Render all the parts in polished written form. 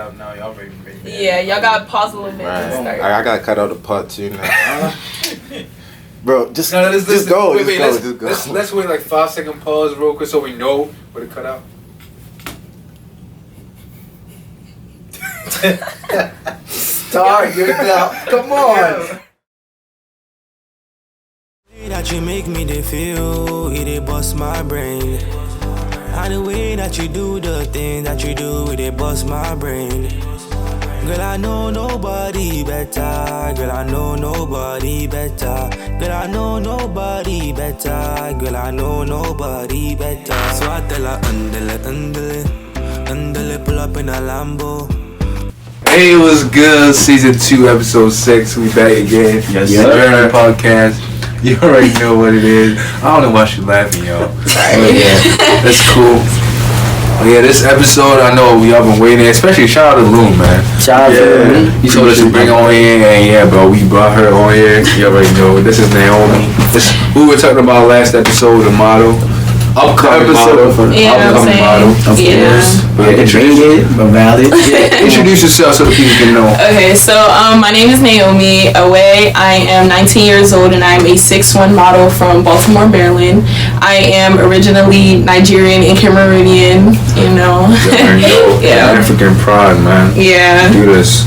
out now. Y'all already made it. Yeah, y'all got to pause a little bit and start. I gotta cut out the part too now. Bro, just go. Wait, just go. Let's wait like 5-second pause real quick so we know where to cut out. Start yourself. Come on. That you make me they feel, it bust my brain. And the way that you do the thing that you do, it bust my brain. Girl, I know nobody better. Girl, I know nobody better. Girl, I know nobody better. Girl, I know nobody better. So I tell her, andale, pull up in a Lambo. Hey, it was good. Season 2, episode 6. We back again. Yes, sir. Podcast. You already know what it is. I don't know why she's laughing, y'all. Yeah, that's cool. But yeah, this episode, I know we all been waiting, especially shout out to Loon, man. Shout out to Loon. You told us to bring on here, and yeah, bro, we brought her on here. You already know. This is Naomi. This who we were talking about last episode, the model. Upcoming model. Upcoming model. Of course. But valid. Yeah. Introduce yourself so the people can know. Okay, so my name is Naomi Away. I am 19 years old and I'm a 6'1" model from Baltimore, Maryland. I am originally Nigerian and Cameroonian, you know. Yeah. African pride, man. Yeah. Do this.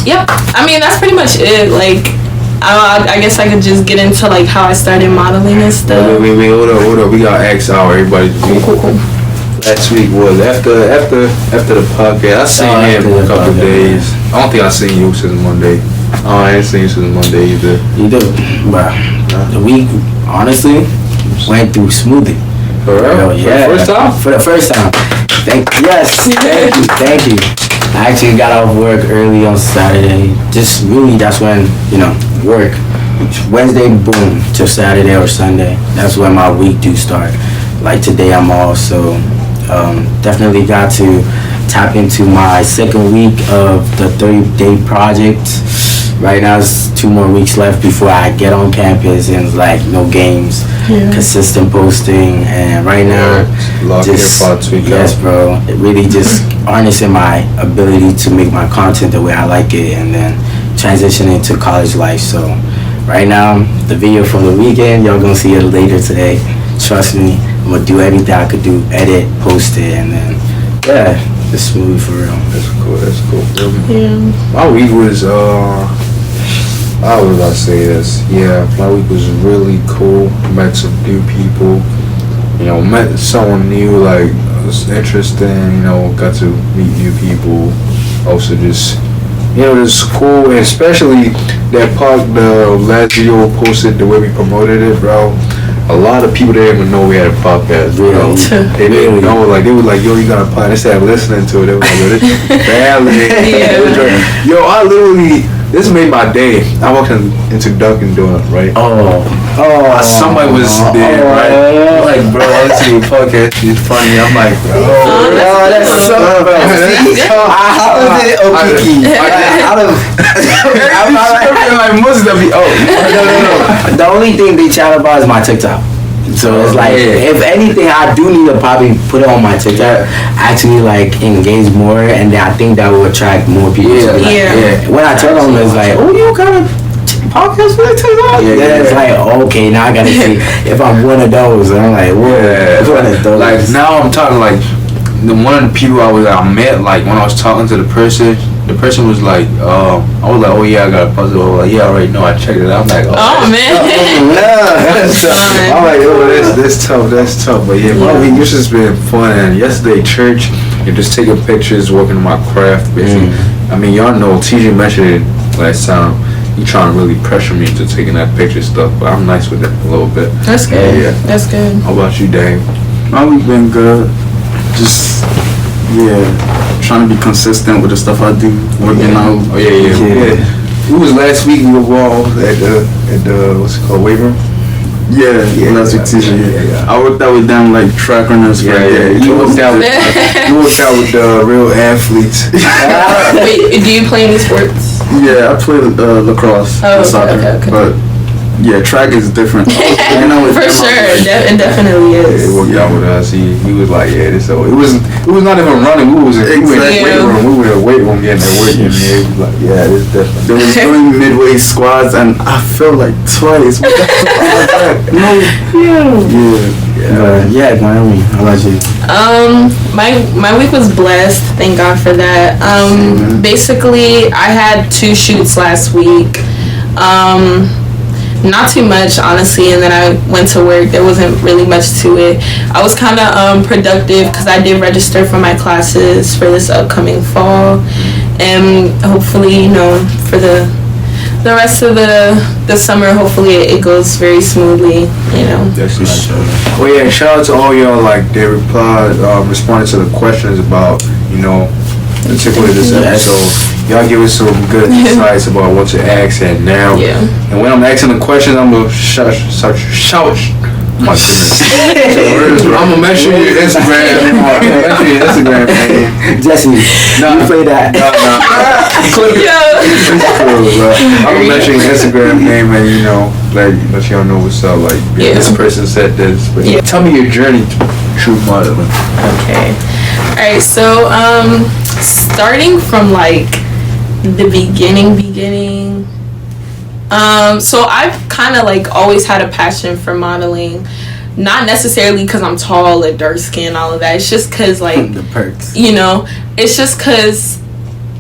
Yep. I mean, that's pretty much it. Like, I guess I could just get into like how I started modeling and stuff. Wait, hold up. We got X out, everybody. Cool. Last week was after the podcast. I seen him a couple days. I don't think I seen you since Monday. I ain't seen you since Monday either. You do, bro. The week honestly went through smoothly. For real? Yeah. For the first time. Thank you. I actually got off work early on Saturday. Just really, that's when, work. Wednesday, boom, till Saturday or Sunday. That's when my week do start. Like today, I'm off, so definitely got to tap into my second week of the 30-day project. Right now, it's 2 more weeks left before I get on campus, and like no games, consistent posting, and right now, yes, bro, it really just harnessing my ability to make my content the way I like it, and then transitioning to college life. So right now, the video from the weekend, y'all gonna see it later today. Trust me, I'm gonna do everything I could do, edit, post it, and then it's smooth for real. That's cool. Yeah. My week was how would I say this? Yeah, my week was really cool. Met some new people. Met someone new. Like it was interesting. Got to meet new people. Also, just it's cool, and especially that part. The last video posted, the way we promoted it, bro. A lot of people didn't even know we had a podcast, bro. They didn't know, like, they were like, yo, you got a podcast. They started listening to it. They were like, yo, this is bad. Yo, I literally, this made my day. I walked into Dunkin' Donuts, right? Somebody was there, right? Like, bro, I listened to your podcast. It's funny. I'm like, that's so bro. How is it Okiki? No. The only thing they chat about is my TikTok. So it's like, if anything, I do need to probably put it on my TikTok, actually like engage more, and then I think that will attract more people. When I tell them, it's like, oh, you kind of podcast for TikTok? It's like, okay, now I gotta see if I'm one of those. And I'm like, whoa, one of those. Like now I'm talking like one of the people I met, like when I was talking to the person was like, I was like, oh yeah, I got a puzzle. I was like, yeah, I already know, I checked it out. I'm like, oh man. I'm like, oh, that's tough. But yeah, my week, this has been fun. And yesterday, church, and just taking pictures, working on my craft, basically. I mean, y'all know, TJ mentioned it last time. He trying to really pressure me into taking that picture stuff, but I'm nice with it a little bit. That's good. Yeah. That's good. How about you, Dave? My week been good. Just trying to be consistent with the stuff I do, working out. Oh yeah. Who was last week? We were all at the what's it called, weight room? Yeah, last week teacher. Yeah. I worked out with them like track runners. You worked out with the real athletes. Wait, do you play any sports? Yeah, I played lacrosse and soccer, but Yeah, track is different. For sure, it definitely is. It worked out with us. He was like, yeah, this. So it was not even running. We was in the weight room. We were in the weight room getting that work in there. He was like, yeah, this different. There was doing midway squats, and I felt like twice. Yeah, Naomi, how about you? My week was blessed. Thank God for that. Basically, I had 2 shoots last week. Not too much, honestly, and then I went to work. There wasn't really much to it. I was kind of productive because I did register for my classes for this upcoming fall, and hopefully, for the rest of the summer, hopefully it goes very smoothly. That's nice. Oh yeah, and shout out to all y'all, like they responded to the questions about particularly this episode. Y'all give us some good insights about what to ask at now. Yeah. And when I'm asking the questions, I'm gonna shout. My goodness. I'm gonna mention your Instagram. Jesse, you play that. I'm gonna mention your Instagram name and let y'all know what's up. Like this person said this. But tell me your journey to true modeling. Okay. All right. So starting from like the beginning. So I've kind of like always had a passion for modeling, not necessarily because I'm tall or dark skin, all of that. It's just because like the perks. It's just because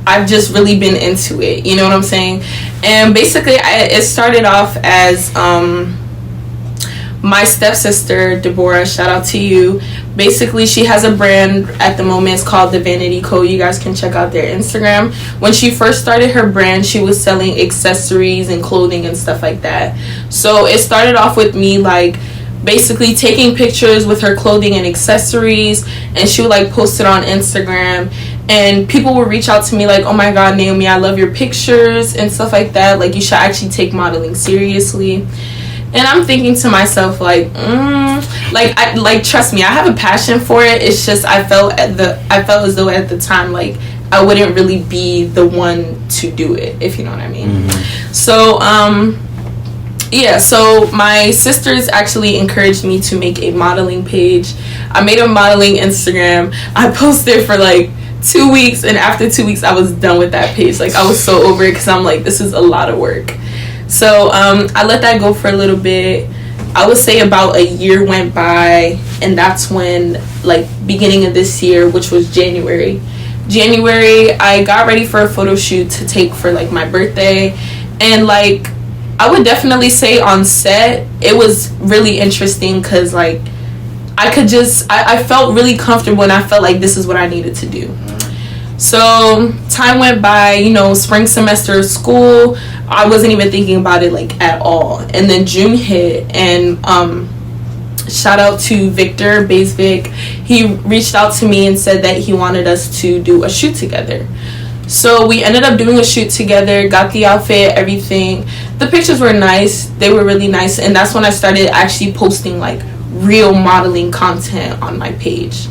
I've just really been into it. You know what I'm saying? And basically, it started off as my stepsister Deborah. Shout out to you. Basically, she has a brand at the moment. It's called The Vanity Code. You guys can check out their Instagram. When she first started her brand, she was selling accessories and clothing and stuff like that. So it started off with me like basically taking pictures with her clothing and accessories, and she would like post it on Instagram, and people would reach out to me like, oh my god, Naomi, I love your pictures and stuff like that. Like, you should actually take modeling seriously. And I'm thinking to myself, like, trust me, I have a passion for it. It's just I felt as though at the time, like, I wouldn't really be the one to do it, if you know what I mean. Mm-hmm. So, so my sisters actually encouraged me to make a modeling page. I made a modeling Instagram. I posted for like 2 weeks, and after 2 weeks, I was done with that page. Like, I was so over it because I'm like, this is a lot of work. So I let that go for a little bit. I would say about a year went by, and that's when, like, beginning of this year, which was January, I got ready for a photo shoot to take for like my birthday. And like, I would definitely say on set it was really interesting because like I felt really comfortable, and I felt like this is what I needed to do. So time went by, spring semester of school, I wasn't even thinking about it like at all. And then June hit, and shout out to Victor Basevic. He reached out to me and said that he wanted us to do a shoot together. So we ended up doing a shoot together, got the outfit, everything. The pictures were nice. They were really nice. And that's when I started actually posting like real modeling content on my page.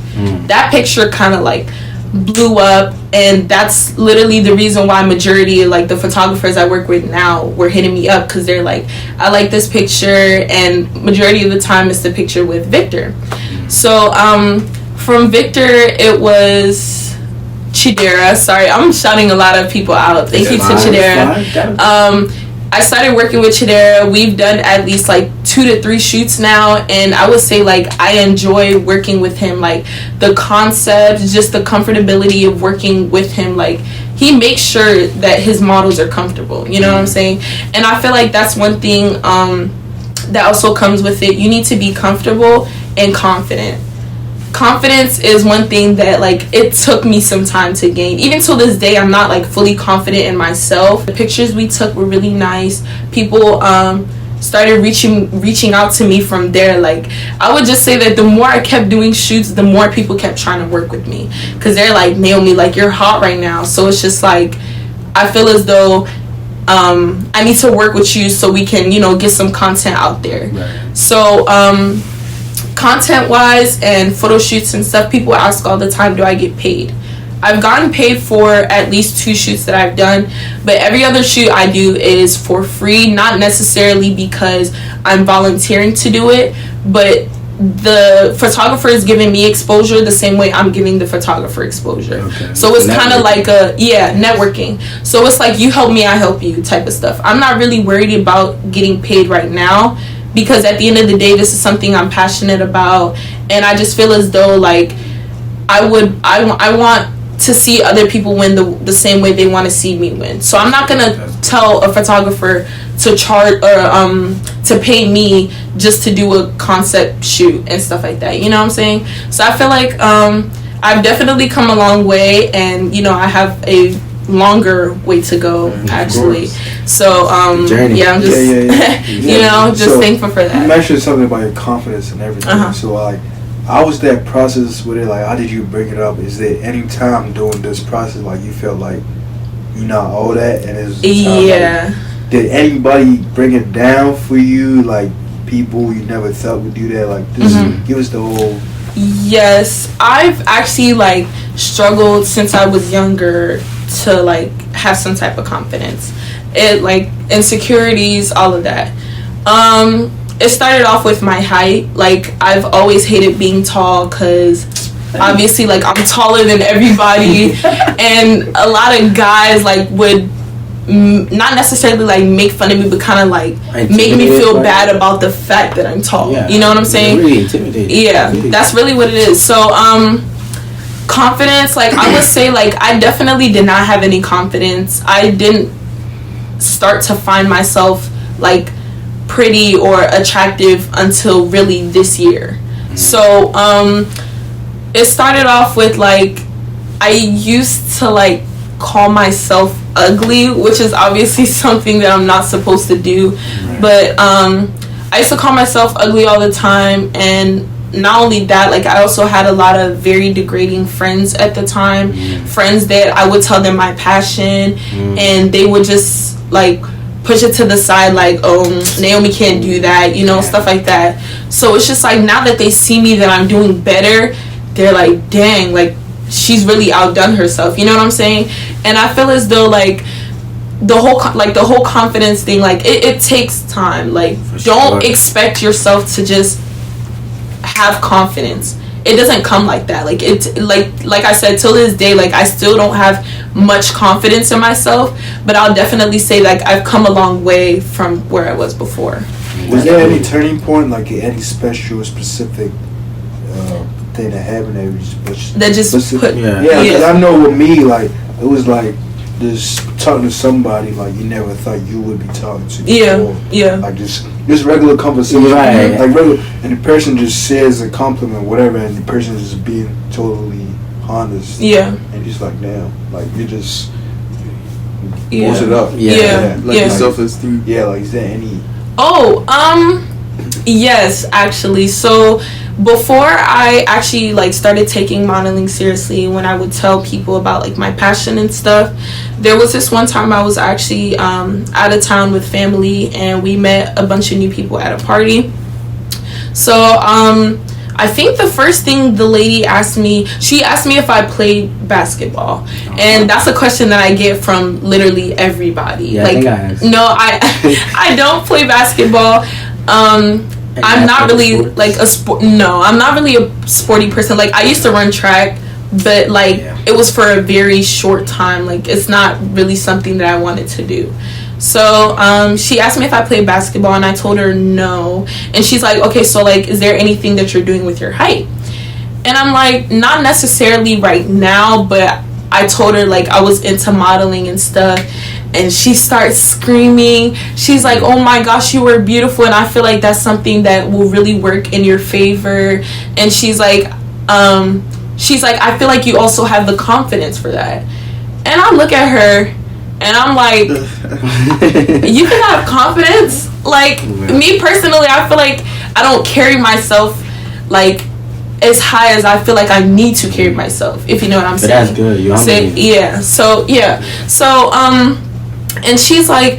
That picture kind of like blew up, and that's literally the reason why majority of like the photographers I work with now were hitting me up, because they're like, I like this picture, and majority of the time it's the picture with Victor. So from Victor it was Chidera. Sorry, I'm shouting a lot of people out. Thank you to Chidera. I started working with Chidera. We've done at least like 2 to 3 shoots now, and I would say like I enjoy working with him. Like, the concept, just the comfortability of working with him. Like, he makes sure that his models are comfortable. You know what I'm saying? And I feel like that's one thing that also comes with it. You need to be comfortable and confident. Confidence is one thing that like it took me some time to gain. Even till this day, I'm not like fully confident in myself. The pictures we took were really nice. People started reaching out to me from there. Like, I would just say that the more I kept doing shoots, the more people kept trying to work with me, because they're like, Naomi, like, you're hot right now. So it's just like I feel as though I need to work with you so we can get some content out there. Right. So content wise and photo shoots and stuff, people ask all the time, do I get paid? I've gotten paid for at least 2 shoots that I've done, but every other shoot I do is for free, not necessarily because I'm volunteering to do it, but the photographer is giving me exposure the same way I'm giving the photographer exposure. Okay. So it's kind of like networking. So it's like you help me, I help you type of stuff. I'm not really worried about getting paid right now, because at the end of the day, this is something I'm passionate about, and I just feel as though like I want to see other people win the same way they want to see me win. So I'm not gonna tell a photographer to charge or to pay me just to do a concept shoot and stuff like that. You know what I'm saying? So I feel like I've definitely come a long way, and I have a longer way to go actually. So I'm just just thankful for that. You mentioned something about your confidence and everything. So like, how was that process with it? Like, how did you bring it up? Is there any time during this process like you felt like you not all that, and it's like, did anybody bring it down for you? Like people you never thought would do that? Like this, give us the whole. Yes, I've actually like struggled since I was younger to like have some type of confidence. It like insecurities, all of that. It started off with my height. Like I've always hated being tall because obviously like I'm taller than everybody, and a lot of guys like would not necessarily like make fun of me, but kind of like make me feel bad about the fact that I'm tall. Yeah. You know what I'm saying? Really intimidating. Yeah, that's really what it is. So confidence, like I would say like I definitely did not have any confidence. I didn't start to find myself like pretty or attractive until really this year. So it started off with like I used to like call myself ugly, which is obviously something that I'm not supposed to do. Right. But I used to call myself ugly all the time, and not only that, like I also had a lot of very degrading friends at the time. Friends that I would tell them my passion, and they would just like push it to the side, like, oh, Naomi can't do that, stuff like that. So it's just like now that they see me that I'm doing better, they're like, dang, like she's really outdone herself. You know what I'm saying? And I feel as though like the whole confidence thing, like it takes time. Like don't expect yourself to just have confidence. It doesn't come like that. Like it's like I said, till this day, like I still don't have much confidence in myself, but I'll definitely say like I've come a long way from where I was before. Was there any turning point, like any special, specific thing that happened that just put? Yeah, because I know with me, like it was like just talking to somebody like you never thought you would be talking to. Yeah. Like just regular conversation, right. Like regular, and the person just says a compliment, whatever, and the person is just being totally honest. Yeah. And just like, damn, like you just boost it up. Like your self-esteem. Yeah, like is there any? Yes, actually. So before I actually like started taking modeling seriously, when I would tell people about like my passion and stuff, there was this one time I was actually out of town with family, and we met a bunch of new people at a party. So I think the first thing the lady asked me if I played basketball. And that's a question that I get from literally everybody. Yeah, like, I don't play basketball. I'm not really like a sport. No, I'm not really a sporty person. Like I used to run track, but like it was for a very short time. Like it's not really something that I wanted to do. So she asked me if I played basketball, and I told her no. And she's like, okay, so like is there anything that you're doing with your height? And I'm like, not necessarily right now, but I told her like I was into modeling and stuff. And she starts screaming. She's like, oh my gosh, you were beautiful, and I feel like that's something that will really work in your favor. And she's like, I feel like you also have the confidence for that. And I look at her and I'm like, you can have confidence? Like me personally, I feel like I don't carry myself like as high as I feel like I need to carry myself, if you know what I'm saying. That's good. So and she's like,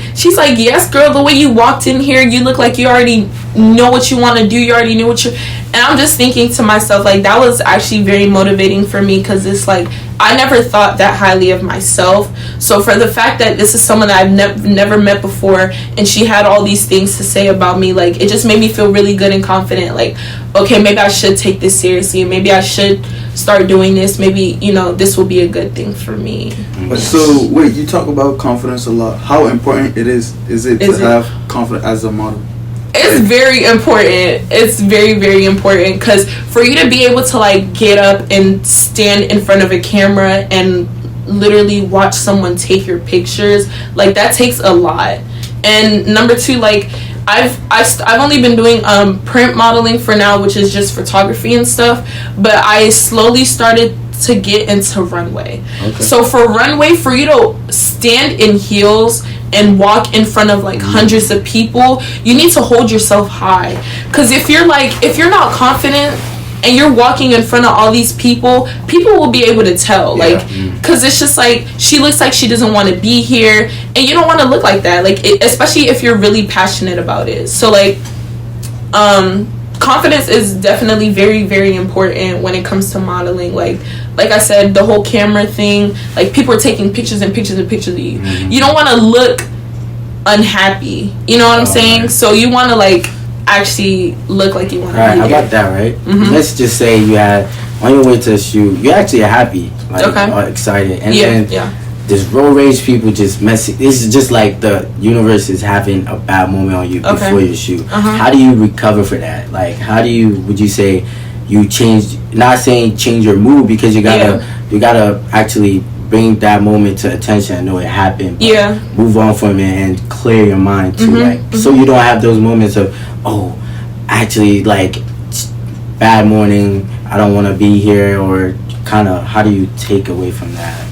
yes, girl, the way you walked in here, you look like you already know what you want to do. You already knew what you. And And I'm just thinking to myself, like, that was actually very motivating for me, because it's like, I never thought that highly of myself. So for the fact that this is someone that I've never met before, and she had all these things to say about me, like, it just made me feel really good and confident. Like, okay, maybe I should take this seriously. Maybe I should start doing this. Maybe, you know, this will be a good thing for me. But so, wait, you talk about confidence a lot. How important is it to have confidence as a model? It's very important. It's very, very important, because for you to be able to, like, get up and stand in front of a camera and literally watch someone take your pictures, like, that takes a lot. And number two, like, I've only been doing print modeling for now, which is just photography and stuff, but I slowly started to get into runway. Okay. So for runway, for you to stand in heels and walk in front of like hundreds of people, you need to hold yourself high. Because if you're not confident and you're walking in front of all these people will be able to tell, like, because it's just like, she looks like she doesn't want to be here, and you don't want to look like that, like, especially if you're really passionate about it. So like, confidence is definitely very, very important when it comes to modeling. Like I said, the whole camera thing, like, people are taking pictures and pictures and pictures of you. You don't want to look unhappy, you know what I'm saying? Right. So you want to, like, actually look like you want to be how about that, right? Let's just say you had, on your way to the shoot, you're actually happy, like, excited, and then this road rage people just messing. This is just like the universe is having a bad moment on you before your shoot. How do you recover for that? Like, how do you, would you say, you change, not saying change your mood, because you gotta actually bring that moment to attention and know it happened, but move on from it and clear your mind too, like, so you don't have those moments of, oh, actually, like, bad morning, I don't want to be here, or kind of, how do you take away from that?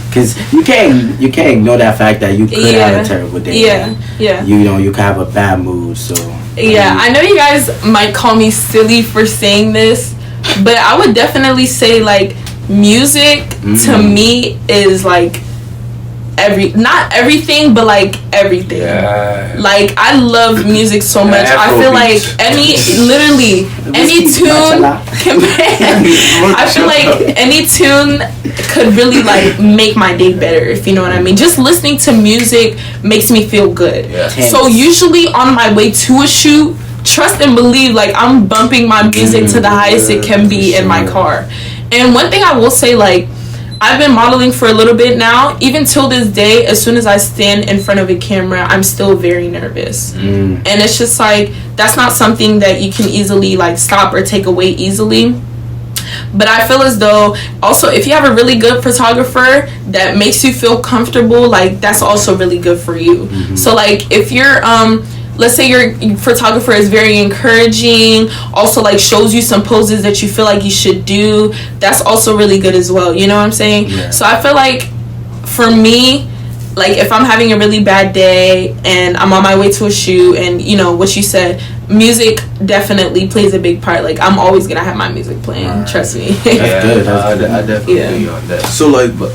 Because you can't ignore that fact that you could have a terrible day. You know, you could have a bad mood. So I know you guys might call me silly for saying this, but I would definitely say, like, music to me is like not everything, but like everything. Like, I love music so much. I feel like any tune can I feel like any tune could really, like, make my day better, if you know what I mean. Just listening to music makes me feel good. So usually on my way to a shoot, trust and believe, like, I'm bumping my music to the highest it can be in my car. And one thing I will say, like, I've been modeling for a little bit now. Even till this day, as soon as I stand in front of a camera, I'm still very nervous. And it's just like, that's not something that you can easily, like, stop or take away easily. But I feel as though, also, if you have a really good photographer that makes you feel comfortable, like, that's also really good for you. So, like, if you're let's say your photographer is very encouraging, also, like, shows you some poses that you feel like you should do, that's also really good as well, you know what I'm saying? So I feel like, for me, like, if I'm having a really bad day and I'm on my way to a shoot, and, you know, what you said, music definitely plays a big part. Like, I'm always gonna have my music playing, trust me. That's good. I definitely agree on that. So, like, go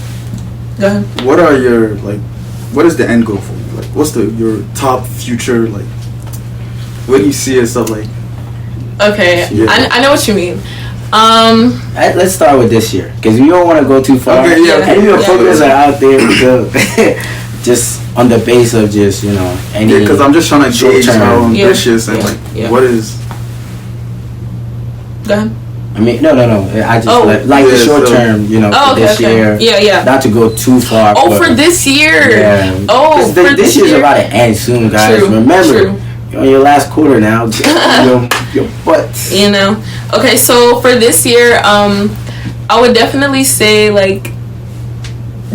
ahead. What are your, like, what is the end goal for you? Like, what's your top future, like, what do you see and stuff, like? Okay, I know what you mean. Let's start with this year, because you don't want to go too far. And your focus are out there just on the base of just, you know, any. Because I'm just trying to gauge how ambitious and like what is. Go ahead. I mean, no. I just like the short term, you know, for this year. Yeah. Not to go too far. For this year. Yeah. For this year's about to end soon, guys. True. Remember, you're on your last quarter now. your butts. You know. Okay, so for this year, I would definitely say, like,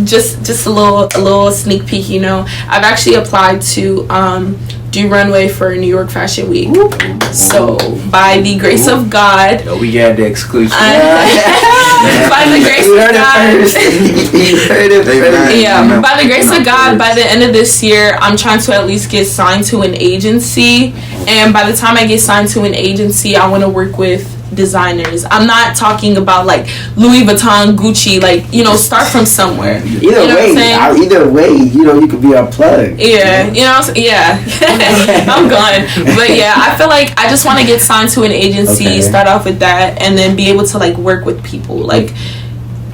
just a little sneak peek. You know, I've actually applied to do runway for New York Fashion Week. So by the grace of God, we got the exclusive. By the grace of God, by the grace of God, by the end of this year, I'm trying to at least get signed to an agency. And by the time I get signed to an agency, I want to work with designers. I'm not talking about like Louis Vuitton, Gucci, like, you know, start from somewhere. Either way, you know, you could be a plug. Yeah, you know what I'm saying? Yeah. I'm gone. But yeah, I feel like I just want to get signed to an agency, start off with that, and then be able to like work with people. Like,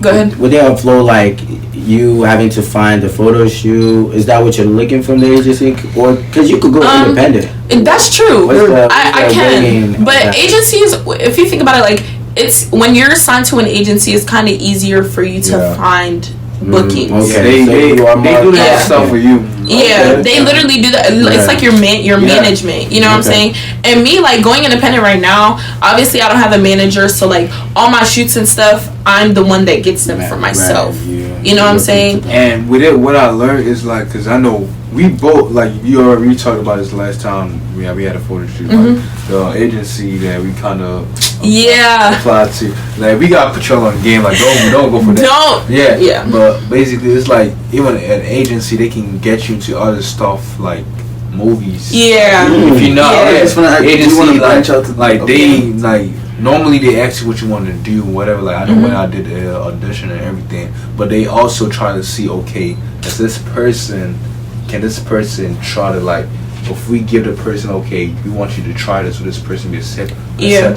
go ahead. Would they upload like you having to find the photo shoot? Is that what you're looking from the agency? Or because you could go independent. That's true. I can. But agencies, if you think about it, like, it's when you're signed to an agency, it's kind of easier for you to find bookings. Okay, they do that stuff for you. Yeah, they literally do that. It's like your management. You know what I'm saying? And me, like, going independent right now, obviously I don't have a manager, so like all my shoots and stuff, I'm the one that gets them for myself. You know what I'm saying? And with it, what I learned is like, because I know we both, like, we talked about this last time we had a photo shoot, like the agency that we kind of applied to, like, we got to put y'all on game, like, don't go for that. But basically it's like, even an agency, they can get you into other stuff like movies. If you know agency, like they like normally they ask you what you want to do, whatever. Like, I know when I did the audition and everything, but they also try to see, okay, can this person try to, like, if we give the person, okay, we want you to try this, so this person will accept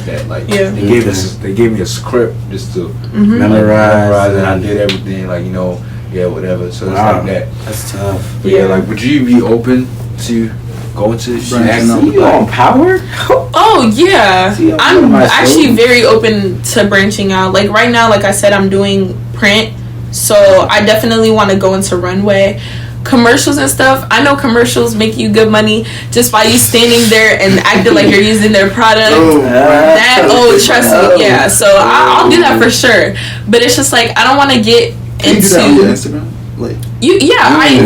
that. Like, they gave me a script just to memorize, and I did everything, like, you know, whatever. So it's like that. That's tough. But like, would you be open to going to you on Power? Oh yeah, I'm actually very open to branching out. Like, right now, like I said, I'm doing print, so I definitely want to go into runway. Commercials and stuff, I know commercials make you good money just by you standing there and acting like you're using their product. Trust me, yeah. So I'll do that for sure. But it's just like, I don't want to get into Instagram. Like,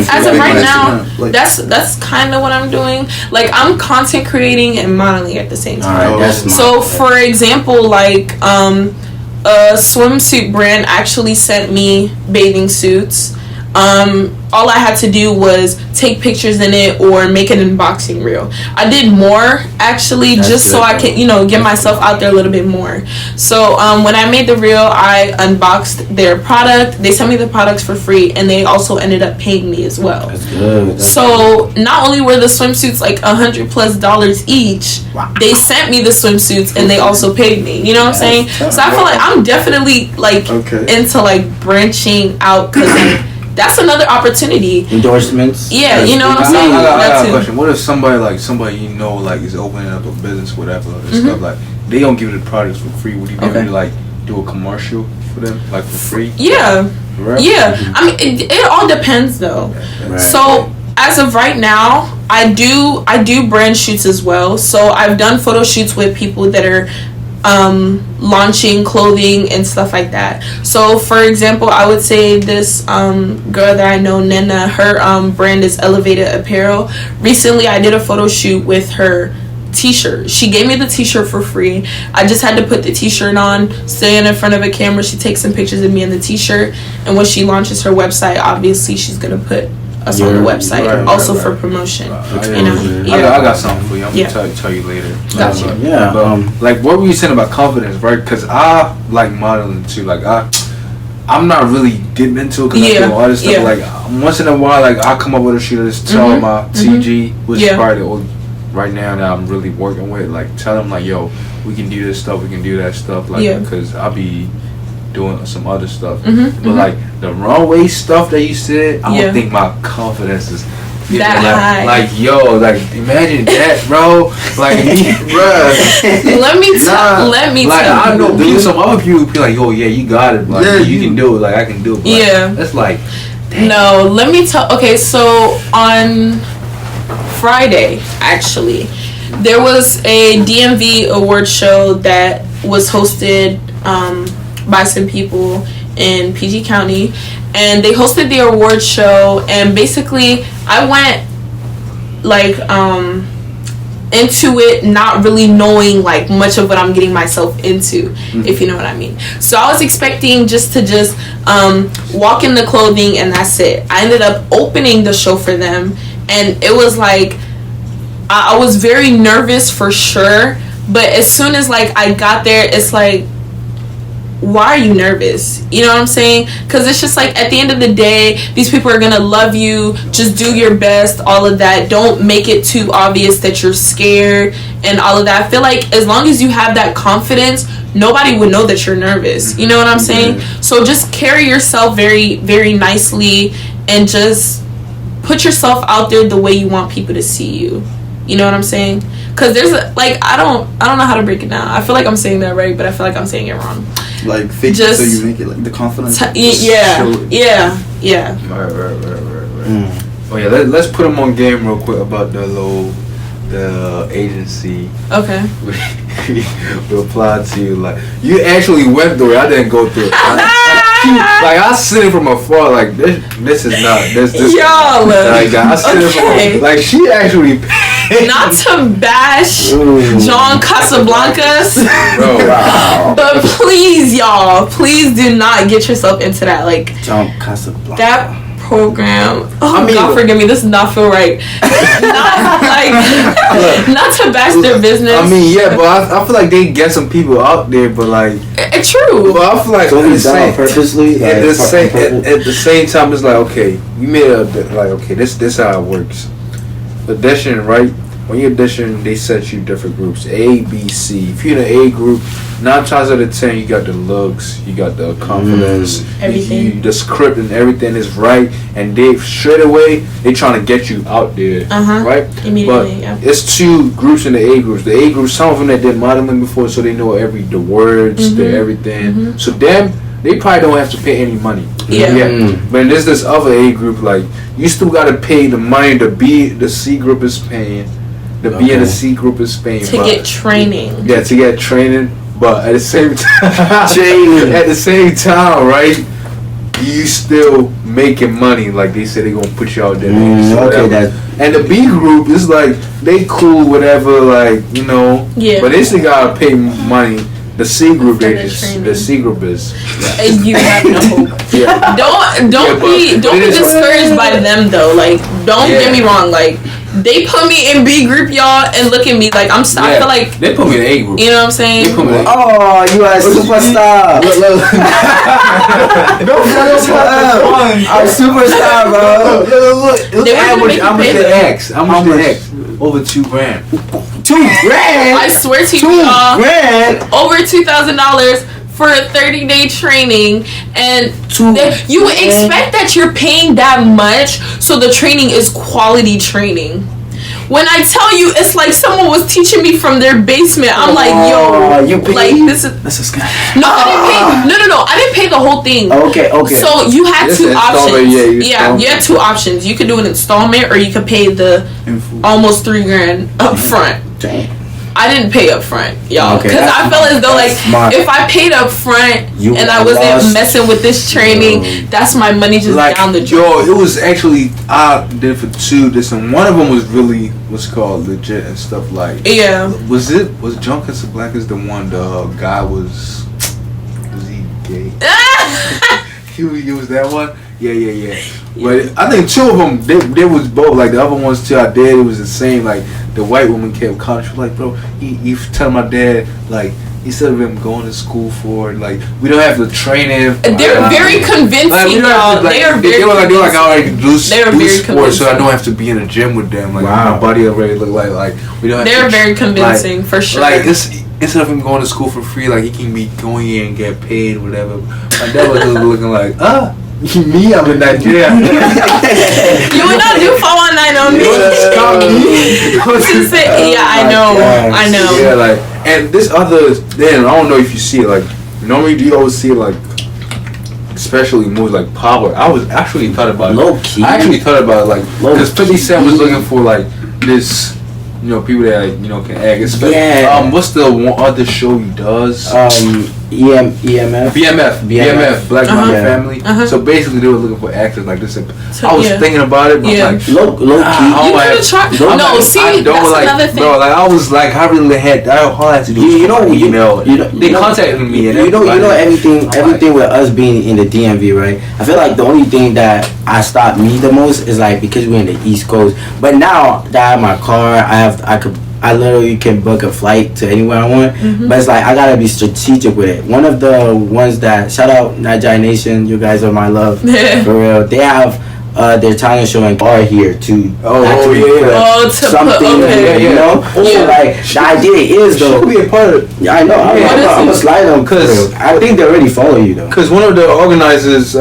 as of right now, that's kind of what I'm doing. Like, I'm content creating and modeling at the same time. So for example, like a swimsuit brand actually sent me bathing suits. All I had to do was take pictures in it or make an unboxing reel. I did more actually, just so I can, you know, get myself out there a little bit more. So when I made the reel, I unboxed their product. They sent me the products for free, and they also ended up paying me as well. That's good. So not only were the swimsuits like $100+ each, they sent me the swimsuits and they also paid me. You know what I'm saying? So I feel like I'm definitely like into like branching out, because like, that's another opportunity. Endorsements. Yeah, you know what I'm saying? I got a question. What if somebody you know, like, is opening up a business, whatever, and stuff, like, they don't give you the products for free? Would you be able to, like, do a commercial for them, like, for free? Yeah. Right? Yeah. I mean, it all depends, though. Right. So as of right now, I do brand shoots as well. So I've done photo shoots with people that are launching clothing and stuff like that. So for example, I would say this girl that I know, Nena, her brand is Elevated Apparel. Recently I did a photo shoot with her t-shirt. She gave me the t-shirt for free. I just had to put the t-shirt on, stand in front of a camera. She takes some pictures of me in the t-shirt, and when she launches her website, obviously she's gonna put us on the website for promotion. You know? I got something for you. I'm gonna tell you later. Gotcha. Like, what were you saying about confidence, right? Because I like modeling too. Like, I'm not really getting into it because I do all this stuff. Like, once in a while, like, I come up with a shoot, just tell my TG, which is probably the only right now that I'm really working with. Like, tell them, like, yo, we can do this stuff, we can do that stuff. Like, because I'll be doing some other stuff. But like the runway stuff that you said, I don't think my confidence is that high. Like, yo, like, imagine that, bro. Like, me, bro. Let me tell you. I know some other people be like, yo, you got it. Like, you can do it. Like, I can do it. But that's like, damn. No, let me tell. Okay, so on Friday, actually, there was a DMV award show that was hosted by some people in PG County, and they hosted the award show, and basically I went like into it not really knowing like much of what I'm getting myself into, if you know what I mean. So I was expecting just to walk in the clothing and that's it. I ended up opening the show for them, and it was like I was very nervous for sure, But as soon as like I got there, it's like, why are you nervous? You know what I'm saying? Because it's just like, at the end of the day, these people are gonna love you. Just do your best, all of that. Don't make it too obvious that you're scared and all of that. I feel like as long as you have that confidence, nobody would know that you're nervous. You know what I'm saying? So just carry yourself very, very nicely and just put yourself out there the way you want people to see you. You know what I'm saying? Because there's like, I don't know how to break it down. I feel like I'm saying that right, but I feel like I'm saying it wrong. Like fake just, it so you make it like the confidence. Right. Oh yeah, let's put them on game real quick about the agency. Okay. We applied to you, like you actually went through it. I didn't go through it. I seen it from afar. Like this is not this. Y'all. Like I seen it from afar. Like she actually. Not to bash John Casablancas, wow. But please, y'all, please do not get yourself into that. Like John Casablanca. That program. Oh, I mean, God forgive me. This does not feel right. Not to bash their business. I mean, yeah, but I feel like they get some people out there, but like true. But I feel like so he's done purposely. At the same time, it's like okay, we made this how it works. Audition, right? When you audition, they set you different groups, A, B, C. If you're in the A group, 9 times out of 10, you got the looks, you got the confidence, everything, the script and everything is right, and they straight away they trying to get you out there, right? Immediately, but it's 2 groups in the A groups. The A groups, some of them that did modeling before, so they know the words, the everything. So them, they probably don't have to pay any money. But there's this other A group, like you still gotta pay the money the C group is paying. The B and the C group is paying to get training. Yeah, to get training, but at the same time, right? You still making money. Like they said, they gonna put you out there. And the B group is like they cool, whatever. Like you know, but they still gotta pay money. The C group, the C group is. And you have no hope. Don't be discouraged by them though. Like don't get me wrong. Like they put me in B group, y'all, and look at me like I'm. I feel like they put me in A group. You know what I'm saying? They put me in A. Oh, you are a superstar. Look. I'm a superstar, bro. Look. How much the X? How much the X? Over $2,000. $2,000? I swear to you, y'all. Over $2,000 for a 30-day training, and you would expect that you're paying that much, so the training is quality training. When I tell you, it's like someone was teaching me from their basement. I'm like, yo, this is a scam. No, I didn't pay the whole thing. Okay. So you had 2 options. You had 2 options. You could do an installment, or you could pay the almost $3,000 up front. Dang. I didn't pay up front, y'all, because I felt as though like if I paid up front and I wasn't messing with this training, that's my money just down the drain. Yo, it was actually I did for 2. This and one of them was really what's called legit and stuff like. Yeah. Was John Casablanca's the one? The guy was he gay? He was that one. Yeah. But I think 2 of them, they was both. Like the other ones too, I did. It was the same. Like the white woman kept calling. She was like, bro, he tell my dad like instead of him going to school for it, like we don't have to train him. They're very convincing, y'all. They are very. They were like I already do sports, so I don't have to be in the gym with them. Like my body already look like we don't. They're very convincing for sure. Like this. Instead of him going to school for free, like he can be going in and get paid, whatever. My dad was looking like, me, I'm in Nigeria. You would not do 419 on me. I know. Yeah, like, and this other, then I don't know if you see it, like, normally do you always see it, like, especially movies like Power. I actually thought about it. I actually thought about it, like, because 50 Cent was looking for, like, this. You know, people that can act. Especially, what's the one other show he does? BMF, Black Mountain Family. So basically, they were looking for actors like this. I was thinking about it, but like, low key. You could have tried. No, see, that's another thing. Bro, like I was like, I really had. All I had to do was they contacted me. And you know everything with us being in the DMV, right? I feel like the only thing that stopped me the most is like because we're in the East Coast. But now that I have my car, I could I literally can book a flight to anywhere I want. But it's like I gotta be strategic with it. One of the ones that, shout out Nigeria Nation, you guys are my love for real. They have their talent show and bar here to something, you know. So like the idea is though. Should be a part of it. Yeah, I know. I'm gonna slide them because I think they already follow you though. Because one of the organizers,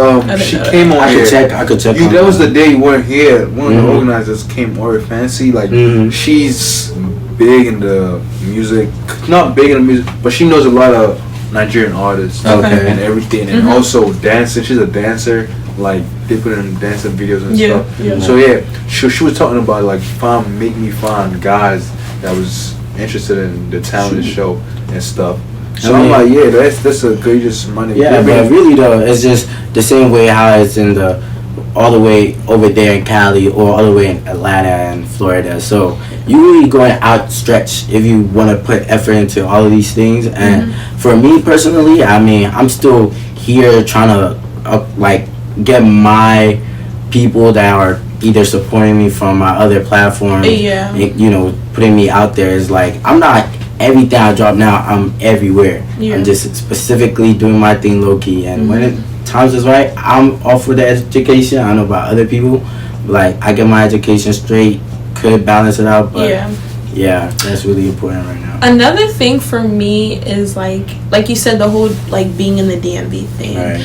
she came on here. I could check. That was the day you weren't here. One of the organizers came over fancy. Like she's big in the music, not big in the music, but she knows a lot of Nigerian artists and everything, and also dancing. She's a dancer. Like they put in dancing videos and stuff. Yeah. So she was talking about like make me find guys that was interested in the talent show and stuff. So I'm like, that's a greatest money. Yeah, but really though, it's just the same way how it's in the all the way over there in Cali or all the way in Atlanta and Florida. So you really going outstretch if you want to put effort into all of these things. And for me personally, I mean, I'm still here trying to like get my people that are either supporting me from my other platforms, you know, putting me out there. Is like I'm not everything I drop now. I'm everywhere. I'm just specifically doing my thing low key, and when it times is right, I'm all for the education. I know about other people, like I get my education straight, could balance it out, but yeah, that's really important right now. Another thing for me is like you said, the whole like being in the DMV thing. Right.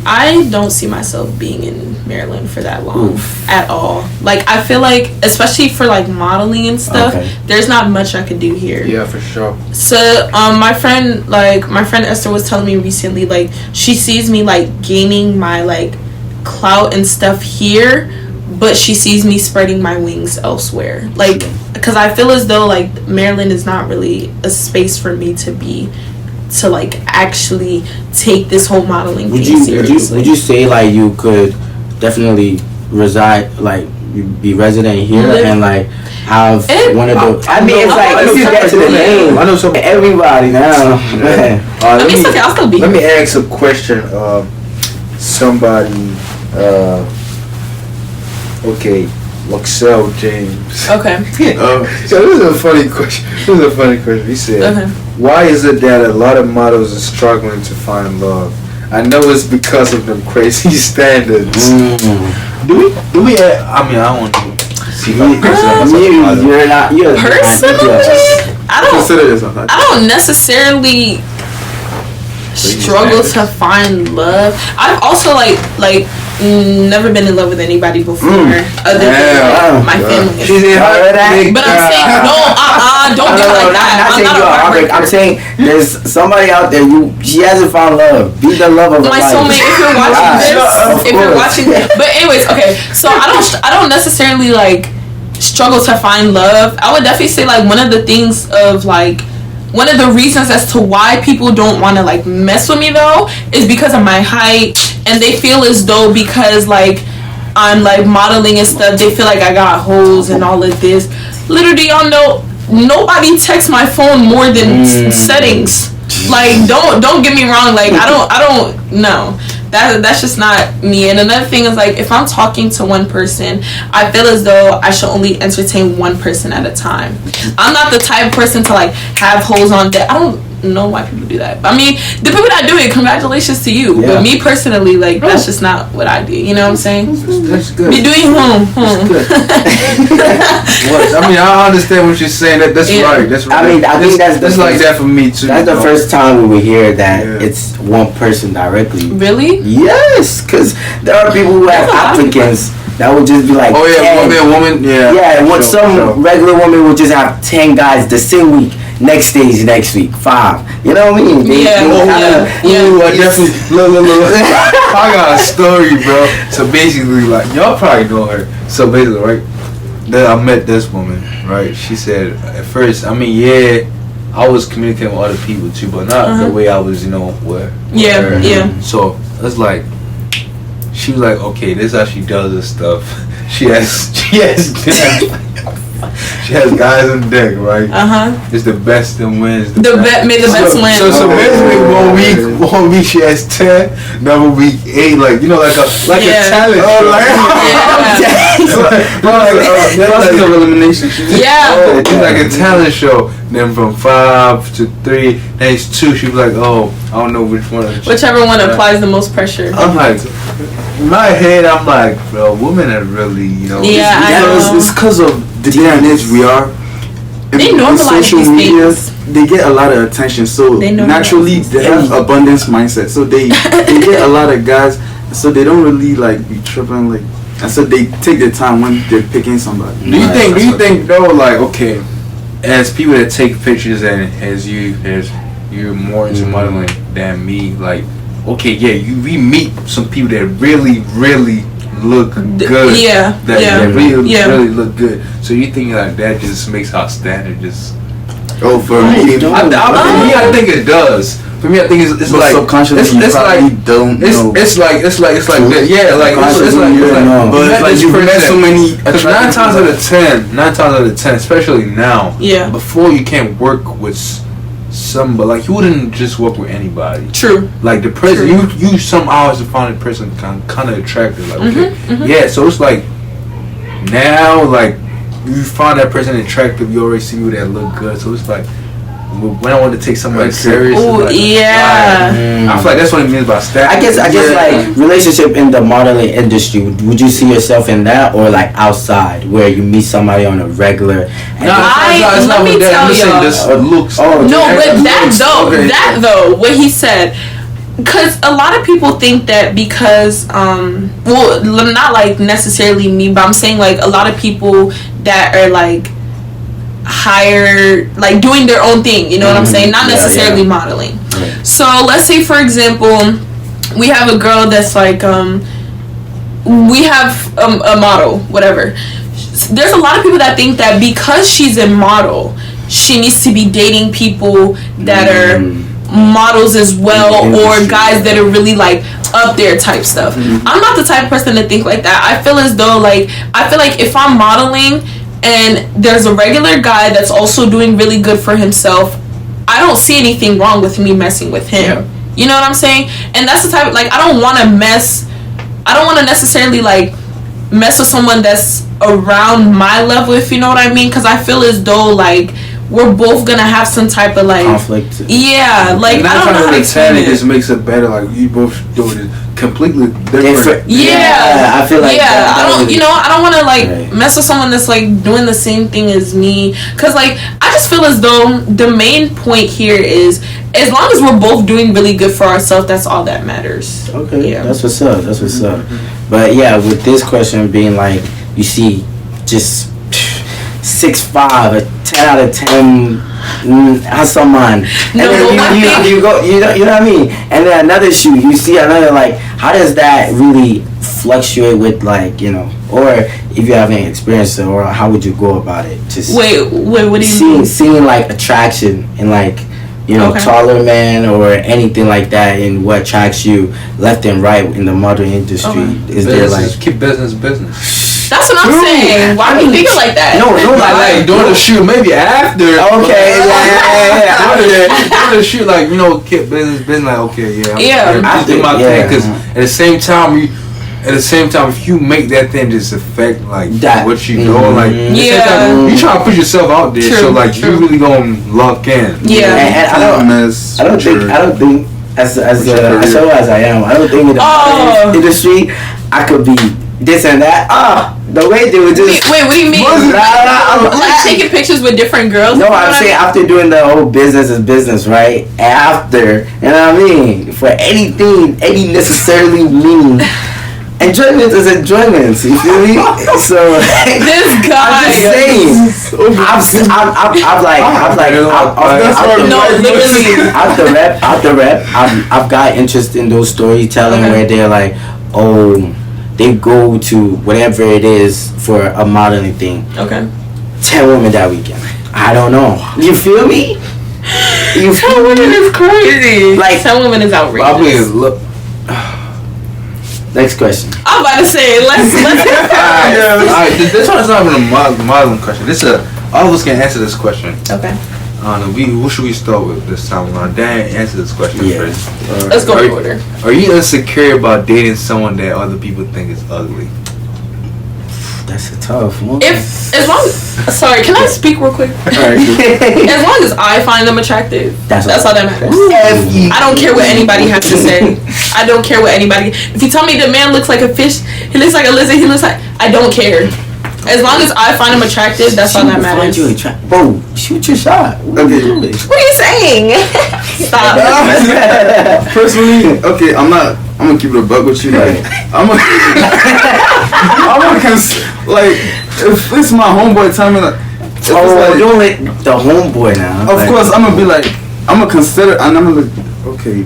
I don't see myself being in Maryland for that long at all. Like I feel like, especially for like modeling and stuff, there's not much I could do here. Yeah, for sure. So my friend Esther was telling me recently, like she sees me like gaining my like clout and stuff here, but she sees me spreading my wings elsewhere. Like because I feel as though like Maryland is not really a space for me to like actually take this whole modeling thing seriously. Would you say like you could definitely reside, like you be resident here and like have one of the? I mean, it's like if you get to the name, I know some everybody now. I'll still be. Let me ask a question. Somebody, Luxell James. Okay. So this is a funny question. He said, why is it that a lot of models are struggling to find love? I know it's because of them crazy standards. Do we? I mean, I want to see if I'm personally. I don't necessarily struggle to find love. I've also like never been in love with anybody before other than my family. She's in her but I'm saying don't do it like that. I'm saying there's somebody out there she hasn't found love. Be the love of my soulmate. If you're watching this, but anyways, okay. So I don't necessarily like struggle to find love. I would definitely say like one of the things of like. One of the reasons as to why people don't want to like mess with me though is because of my height, and they feel as though because like I'm like modeling and stuff, they feel like I got holes and all of this. Literally, y'all know nobody texts my phone more than settings. Like don't get me wrong. Like I don't know. That's just not me. And another thing is like if I'm talking to one person, I feel as though I should only entertain one person at a time. I'm not the type of person to like have holes on deck. I don't know why people do that. But I mean, the people that do it, congratulations to you. But me personally, like that's just not what I do. You know what I'm saying? That's good. Be doing I mean, I understand what you're saying. That's right. That's right. I mean, I think that's like that for me too. That's the first time we would hear that it's one person directly. Really? Yes, because there are people who have applicants that would just be like, oh yeah, 10. Woman, yeah. And some regular woman would just have 10 guys the same week. Next stage next week, 5. You know what I mean? I definitely look. I got a story, bro. So basically, like y'all probably know her. So basically, right, then I met this woman, right? She said at first, I mean, I was communicating with other people too, but not the way I was, with her. Yeah. So it's like she was like, okay, this is how she does this stuff. She has She has guys on deck, right? It's the best that wins. May the best win. So basically, one week she has 10, another week 8. Like like a talent show. That's of elimination. Yeah. It's like a talent show. Then from 5 to 3, then it's 2. She was like, oh, I don't know which one. Whichever one applies the most pressure. I'm like, in my head, I'm like, bro, women are really, Yeah, I know. It's because of the day and age we are. They normalize these things. They get a lot of attention, so naturally they have abundance mindset. So they get a lot of guys, so they don't really like be tripping like, and so they take their time when they're picking somebody. Do you think though, like, okay, as people that take pictures and as you're more into modeling than me, like, okay, yeah, we meet some people that really look good. That really look good. So you think like that just makes our standard just? Oh, for me, I think it does. For me, I think it's like subconsciously it's like don't know. It's like that. Yeah, like it's like but it's like you met so many. Because 9 times out of 10, especially now. Yeah. Before you can't work with somebody, like you wouldn't just work with anybody. True. Like the person, you some hours to find a person kind of attractive. Like okay, yeah. So it's like now, like you find that person attractive, you already see people that look good. So it's like when I want to take somebody serious. Oh like, yeah. I feel like that's what it means by status. I guess like relationship in the modeling industry. Would you see yourself in that, or like outside where you meet somebody on a regular? Let me tell you. Looks. That though, what he said. Because a lot of people think that because, not like necessarily me, but I'm saying like a lot of people that are like higher, like doing their own thing, you know what I'm saying? Not necessarily modeling. Right. So let's say, for example, we have a girl that's like, we have a model, whatever. There's a lot of people that think that because she's a model, she needs to be dating people that are models as well, or guys that are really like up there type stuff. I'm not the type of person to think like that. I feel as though like if I'm modeling and there's a regular guy that's also doing really good for himself, I don't see anything wrong with me messing with him. You know what I'm saying? And that's the type of, like, I don't want to necessarily like mess with someone that's around my level, if you know what I mean, because I feel as though like we're both gonna have some type of like conflict. Yeah, like I don't know how to explain it. It just makes it better. Like you both do it completely different. Yeah, I feel like I don't want to like mess with someone that's like doing the same thing as me, because like I just feel as though the main point here is as long as we're both doing really good for ourselves, that's all that matters. Okay, that's what's up. But yeah, with this question being like, you see just 6'5", a 10 out of 10 Hassaman. And then you go, you know what I mean? And then another shoot, you see another, like, how does that really fluctuate with, like, or if you haven't experienced it, or how would you go about it? Just wait, what do you mean? Seeing like attraction in like, taller men or anything like that, and what attracts you left and right in the modeling industry. Is there like keep business? That's what I'm saying. Why are you thinking like that? No, like during the shoot, maybe after. Okay, yeah. During the shoot, like keep business. Like okay, I'm just doing my thing, because at the same time, if you make that thing just affect like that, what you doing, like you try to put yourself out there, so like you really gonna lock in. Yeah, and I don't think as solo as I am, I don't think in the industry I could be this and that. The way they would just wait, what do you mean? Like taking pictures with different girls? No, I'm saying after doing the whole business is business, right? After, you know what I mean? For anything, any necessarily mean. Enjoyment is enjoyment. You feel me? So this guy. I'm just saying. Out the rep. I've got interest in those storytelling where they're like, they go to whatever it is for a modeling thing. 10 women that weekend. I don't know. You feel me? 10 women is crazy. Like 10 women is outrageous. I mean, look. Next question. I'm about to say, let's Alright, this one's not even a Muslim question. All of us can answer this question. Okay. Who should we start with this time around? Dan, answer this question first. Let's go in order. Are you insecure about dating someone that other people think is ugly? That's a tough one. Sorry, can I speak real quick? As long as I find them attractive, that's all that matters. I don't care what anybody has to say. I don't care what anybody. If you tell me the man looks like a fish, he looks like a lizard, I don't care. As long as I find him attractive, that's all that matters. Bro, shoot your shot. What are you saying? Stop. Personally, okay, I'm gonna keep it a buck with you. Like, like, if it's my homeboy telling me, like, don't let the homeboy now. Of course, I'm gonna be like, I'm gonna consider, and I'm gonna be, okay,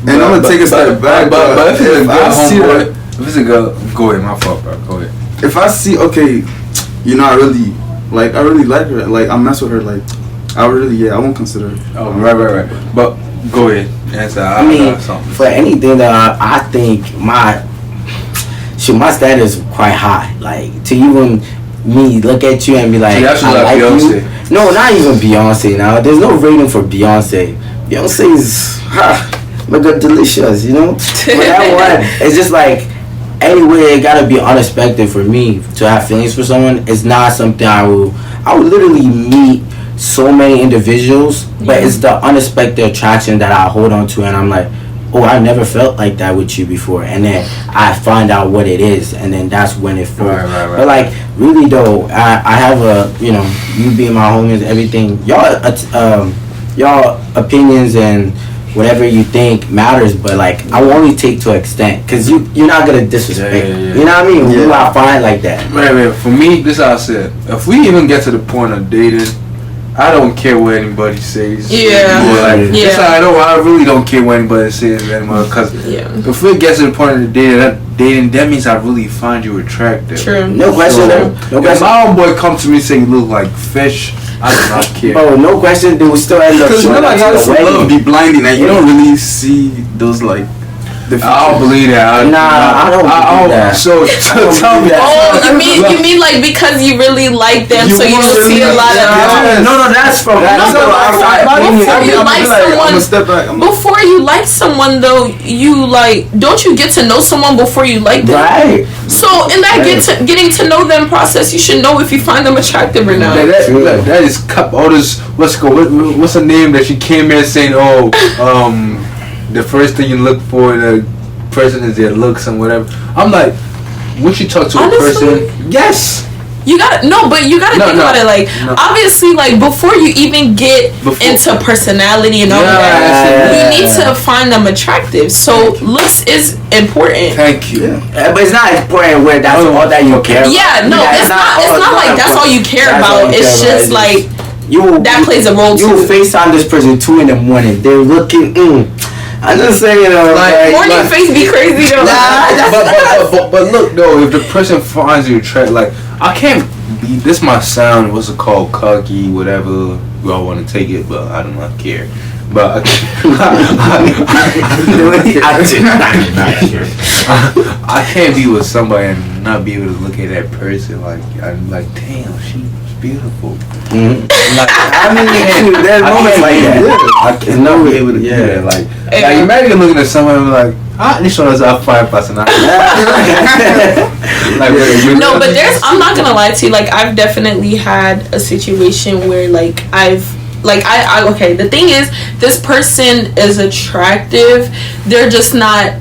and I'm gonna take a step back. But if it's a good homeboy, if it's a good, go ahead, my fault, bro. Go ahead. If I see, okay, I really like her, like, I mess with her, like, I won't consider it. Oh, right. But go ahead. Answer. I mean, for anything that I think my status is quite high. Like, to even me look at you and be like, I like Beyonce. You. No, not even Beyonce now. There's no rating for Beyonce. Beyonce's mega delicious, But that one, it's just like, anyway, it gotta be unexpected for me to have feelings for someone. It's not something I would literally meet so many individuals, but it's the unexpected attraction that I hold on to, and I'm like, oh, I never felt like that with you before, and then I find out what it is, and then that's when it feels. Right. But like, really though, I have you being my homies, everything, y'all opinions and whatever you think matters, but like, I will only take to an extent, because you're not gonna disrespect. You know what I mean? Who I find like that. Right. For me, this is how I said. If we even get to the point of dating, I don't care what anybody says. That's how I really don't care what anybody says anymore. Because if it gets to the point of dating, that means I really find you attractive. True. No question. If my homeboy comes to me saying you look like fish, I do not care. Oh, no question. They will still end up. Because like how love be blinding, and you don't really see those like. I don't believe that. I don't believe that. So tell me. Oh, you mean like because you really like them, so you don't see a lot of. No, that's from. Before you like someone, though, don't you get to know someone before you like them? Right. So in that getting to know them process, you should know if you find them attractive or not. That is all this. Let's go. What's her name that she came here saying? The first thing you look for in a person is their looks and whatever. I'm like, once you talk to a person, yes. You gotta think about it. Like, obviously, like, before you even get into personality and all that, you need to find them attractive. So looks is important. Thank you. But it's not important where that's all that you care about. Yeah, no, it's not like that's all you care about. It's just like that plays a role too. You FaceTime this person 2 a.m. They're looking. I'm just saying, morning face be crazy though. But look though, if the person finds you attractive, like, I can't be. This might sound, what's it called, cocky, whatever you all want to take it, but I do not care. But I can't be with somebody and not be able to look at that person like, I'm like, damn, she's beautiful. Mm-hmm. Like, I mean, there's moments like that. I can never be able to do that. Like imagine looking at someone and like, this one is a 5%. No, but I'm not gonna lie to you. Like, I've definitely had a situation where like okay, the thing is, this person is attractive. They're just not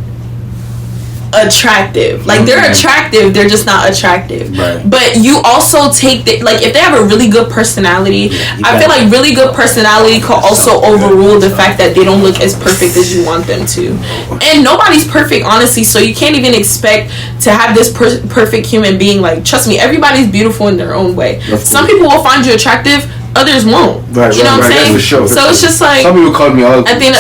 attractive. Like, they're attractive, they're just not attractive. Right. But you also take like, if they have a really good personality, I feel like really good personality could also overrule the fact that they don't look as perfect as you want them to. And nobody's perfect, honestly, so you can't even expect to have this perfect human being. Like, trust me, everybody's beautiful in their own way. Some people will find you attractive, others won't. You know what I'm saying? Sure, so it's just like, some people call me ugly. I think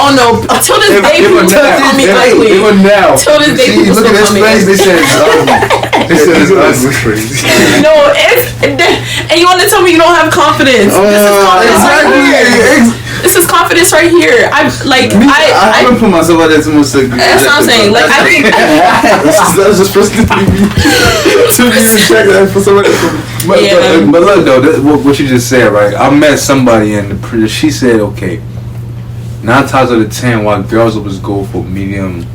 oh no, till this day people call me ugly. Even now, till this day people look at this face. They said it's ugly. They said it's ugly. No, and you want to tell me you don't have confidence? This is confidence. Exactly. This is confidence right here. I haven't put myself out there too much. That's what I'm saying. Like I think that's just supposed to be check that for somebody. But look though, what you just said, right? I met somebody and she said, okay, 9 times out of 10, why girls always go for medium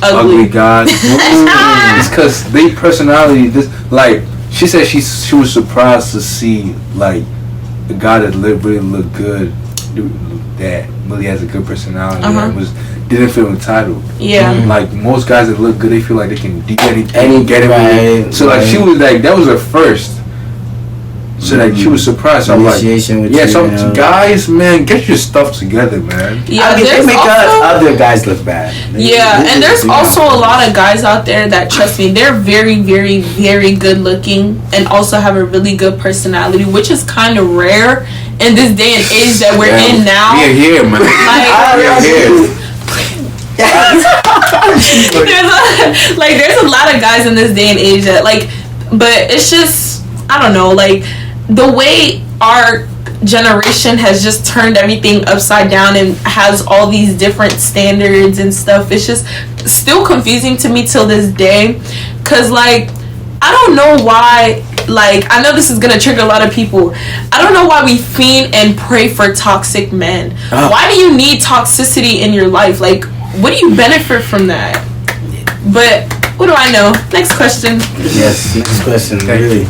ugly guys, it's because they personality. Like she said, she was surprised to see like the guy that really looked good, that really has a good personality, and didn't feel entitled. Yeah. Like most guys that look good, they feel like they can do anything, get it right. So like she was like, that was her first. So like she was surprised. So I'm like, some guys, man, get your stuff together, man. Yeah, they make other guys look bad. And there's also a lot of guys out there that, trust me, they're very, very, very good looking and also have a really good personality, which is kind of rare in this day and age that we're in now. We are here, man. There's a lot of guys in this day and age that but it's just, I don't know, like the way our generation has just turned everything upside down and has all these different standards and stuff. It's just still confusing to me till this day, because I don't know why, I know this is gonna trigger a lot of people. I don't know why we fiend and pray for toxic men. Why do you need toxicity in your life? Like, what do you benefit from that? But what do I know? Next question. Yes, next question. Really.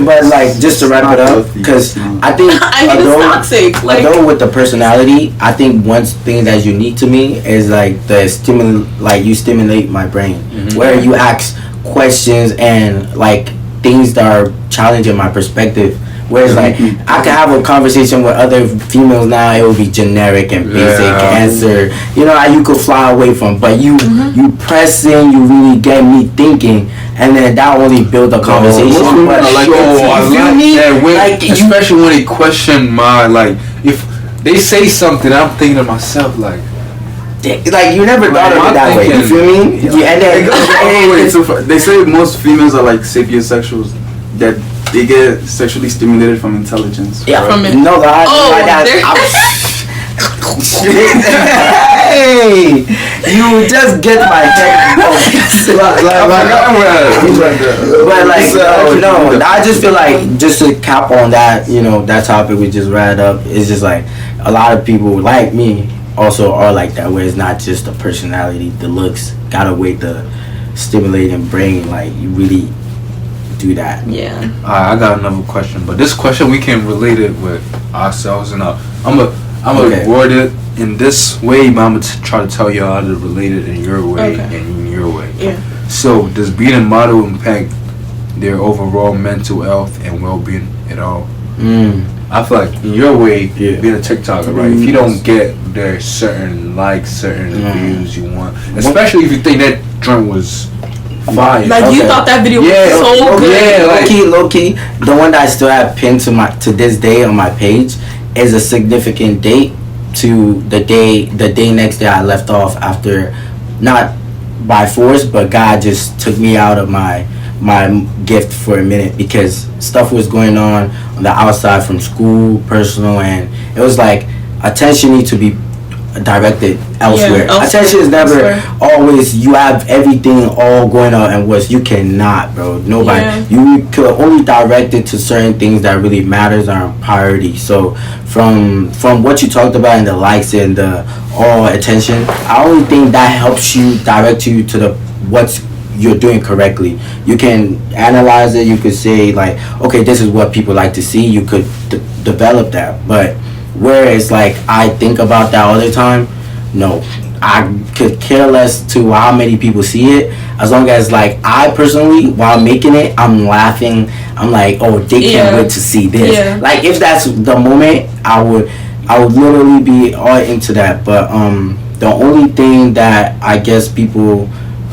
But just to wrap it up, because I think it's toxic. Although with the personality, I think one thing that's unique to me is you stimulate my brain, where you ask questions and things that are challenging my perspective. Whereas I can have a conversation with other females now, it will be generic and basic answer. You know, you could fly away from, but you press in, you really get me thinking, and then that only build a conversation. Especially when they question my if they say something, I'm thinking to myself you never thought of it that way. You feel me? And then they say most females are sapiosexuals, that they get sexually stimulated from intelligence. Yeah, right? Hey, you just get my head. But I just feel just to cap on that, that topic we just read up, it's just a lot of people like me also are like that, where it's not just the personality, the looks, gotta wait the stimulating brain, you really do that. Yeah. I got another question, but this question we can relate it with ourselves, and I'm gonna word it in this way, but I'm gonna try to tell you how to relate it in your way and in your way. Yeah. So, does being a model impact their overall mental health and well-being at all? I feel in your way, being a TikToker, right? If you don't get their certain certain views you want, especially if you think that joint was fire. You thought that video was so good. Yeah, low key. The one that I still have pinned to this day on my page is a significant date to the day next day I left off, after, not by force, but God just took me out of my gift for a minute, because stuff was going on the outside from school, personal, and it was attention needs to be directed elsewhere. Attention is never always, you have everything all going on, and you cannot, bro. Nobody. You could only direct it to certain things that really matters, are priority. So from what you talked about in the likes and the all attention, I only think that helps you direct you to the what's you're doing correctly. You can analyze it, you could say okay, this is what people like to see, you could develop that. But whereas I think about that all the time, no, I could care less to how many people see it, as long as I personally, while making it, I'm laughing, I'm oh, they can't wait to see this. If that's the moment, I would literally be all into that. But the only thing that I guess people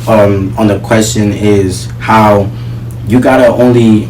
on the question is how you gotta only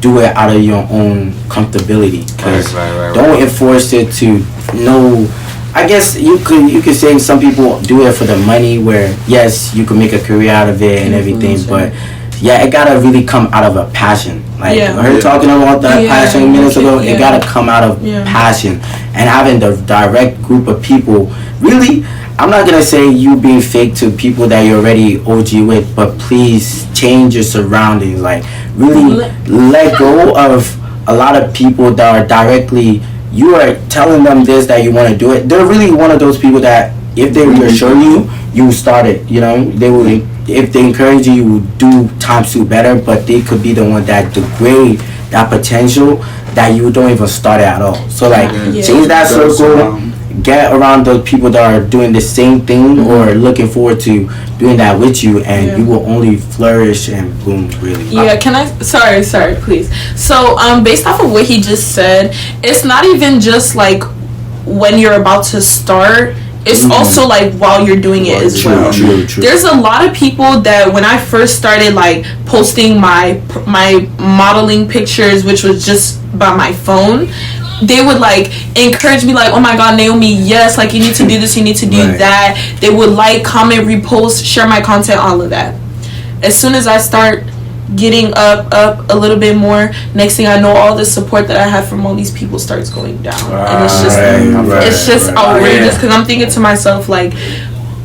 do it out of your own comfortability, because don't enforce it to no. I guess you could say some people do it for the money, where yes, you can make a career out of it and everything, but yeah, it gotta really come out of a passion. Like her talking about that passion minutes ago, it gotta come out of passion, and having the direct group of people. Really, I'm not gonna say you being fake to people that you're already OG with, but please change your surroundings. Like really let go of a lot of people that are directly, you are telling them this, that you want to do it. They're really one of those people that if they reassure you, you start it. You know, they will, if they encourage you, you will do times two better, but they could be the one that degrade that potential that you don't even start it at all. So like change that circle, get around those people that are doing the same thing or looking forward to doing that with you, and you will only flourish and boom, really. Yeah, can I, sorry, please. So based off of what he just said, it's not even just like when you're about to start, it's also like while you're doing it as well. True. There's a lot of people that when I first started like posting my modeling pictures, which was just by my phone, they would like encourage me like, oh my god, Naomi, yes, like you need to do this, you need to do that. They would like, comment, repost, share my content, all of that. As soon as I start getting up a little bit more, next thing I know, all the support that I have from all these people starts going down, and it's just outrageous, because I'm thinking to myself like,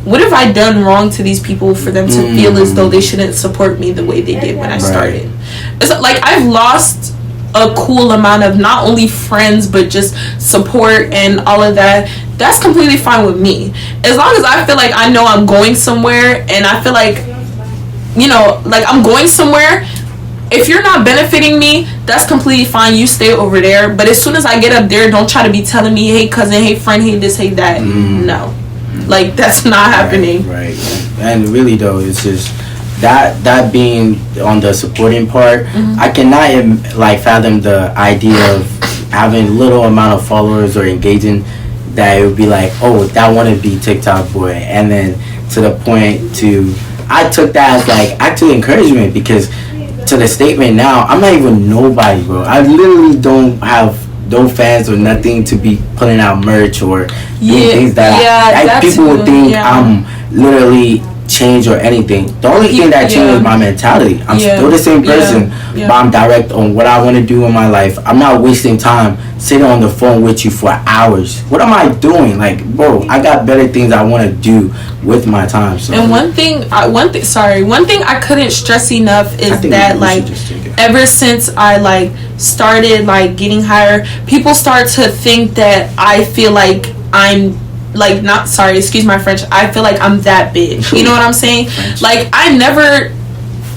what have I done wrong to these people for them to feel as though they shouldn't support me the way they did when I started? It's like I've lost a cool amount of not only friends but just support and all of that. That's completely fine with me, as long as I feel like I know I'm going somewhere, and I feel like, you know, like I'm going somewhere. If you're not benefiting me, that's completely fine, you stay over there. But as soon as I get up there, don't try to be telling me, hey cousin, hey friend, hey this, hey that. No, like that's not happening. Right. And really though, it's just that being on the supporting part, I cannot like fathom the idea of having little amount of followers or engaging, that it would be like, oh, that want to be TikTok boy, and then to the point to, I took that as like actual encouragement, because to the statement now, I'm not even nobody, bro. I literally don't have no fans or nothing to be putting out merch or doing things that people would think I'm literally change or anything. The only thing that changed is my mentality. I'm still the same person, but I'm direct on what I want to do in my life. I'm not wasting time sitting on the phone with you for hours. What am I doing? Like, bro, I got better things I want to do with my time. So. And one thing I couldn't stress enough is that like ever since I like started like getting higher, people start to think that I feel like I'm like, not sorry, excuse my French, I feel like I'm that big. You know what I'm saying? Like, I never